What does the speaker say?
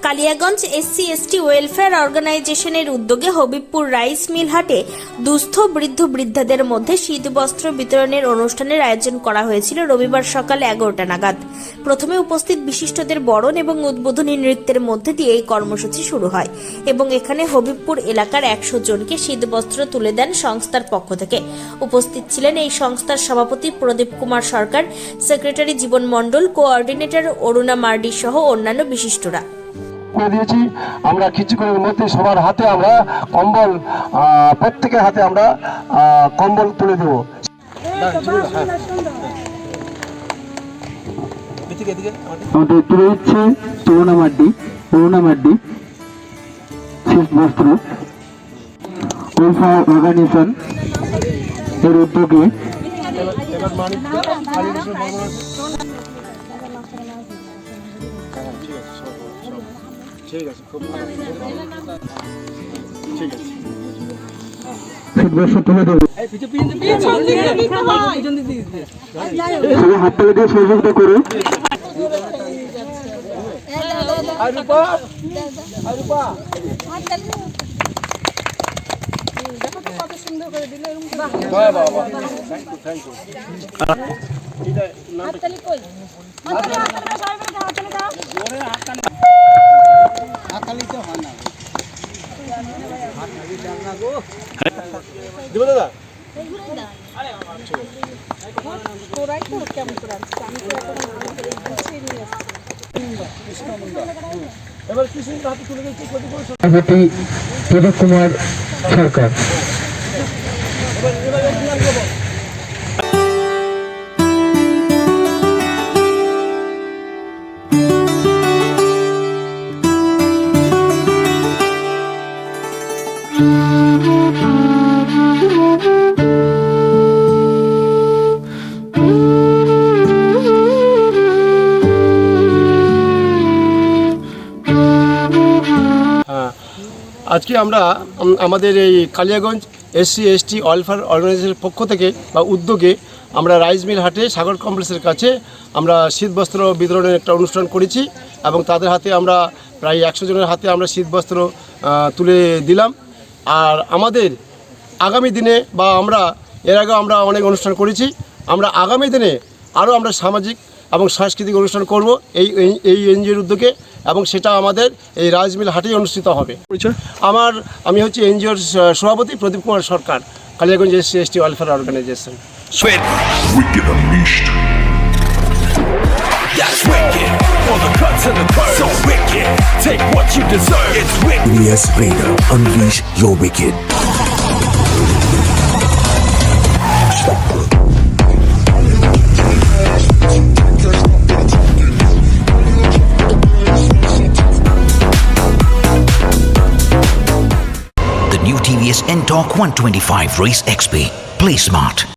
Kaliaganj SC/ST welfare অর্গানাইজেশনের উদ্যোগে Habibpur rice mill হাটে দুস্থ বৃদ্ধ বৃদ্ধাদের মধ্যে শীতবস্ত্র বিতরণের অনুষ্ঠানের আয়োজন করা হয়েছিল রবিবার সকাল 11টা নাগাদ। প্রথমে উপস্থিত বিশিষ্টদের বরণ এবং উদ্বোধনী নৃত্যের মধ্যে দিয়ে এই কর্মসূচি শুরু হয় এবং এখানে হবিবপুর এলাকার 100 জনকে শীতবস্ত্র তুলে দেন সংস্থার পক্ষ থেকে। উপস্থিত ছিলেন এই সংস্থার সভাপতি প্রদীপ কুমার সরকার, সেক্রেটারি জীবন মণ্ডল, কোঅর্ডিনেটর অরুণা মার্ডি সহ অন্যান্য বিশিষ্টরা। দিয়েছি আমরা কিছুক্ষণের মধ্যে সবার হাতে আমরা কম্বল, প্রত্যেকের হাতে আমরা কম্বল তুলে দেবো। আমাদের তুলে দিচ্ছে অরুণা মার্ডি শীতবস্ত্র ওয়েলফেয়ার অর্গানাইজেশন এর উদ্যোগে। ঠিক আছে, খুব ভালো, ঠিক আছে, শীতবস্ত্র তুলে দেবো। সবাই হাত তালি দিয়ে সহযোগিতা করুন। প্রদীপ কুমার সরকার। আজকে আমরা আমাদের এই কালিয়াগঞ্জ SC/ST ওয়েলফেয়ার অর্গানাইজেশনের পক্ষ থেকে বা উদ্যোগে আমরা রাইস মিল হাটে সাগর কমপ্লেক্সের কাছে আমরা শীতবস্ত্র বিতরণের একটা অনুষ্ঠান করেছি এবং তাদের হাতে আমরা প্রায় 100 জনের হাতে আমরা শীতবস্ত্র তুলে দিলাম। আর আমাদের আগামী দিনে বা আমরা এর আগে আমরা অনেক অনুষ্ঠান করেছি, আমরা আগামী দিনে আরও আমরা সামাজিক এবং সাংস্কৃতিক অনুষ্ঠান করব এই এনজিওর উদ্যোগে এবং সেটা আমাদের এই রাইস মিল হাটেই অনুষ্ঠিত হবে। আমি হচ্ছে এনজিওর সভাপতি Pradip Kumar Sarkar, Kaliaganj SC/ST welfare organization. Wicked unleashed. That's wicked. All the cuts and the curves. So wicked. Take what you deserve. It's wicked. Yes, Vader. Unleash your wicked. The new TVS Ntorq 125 Race XP. Play smart.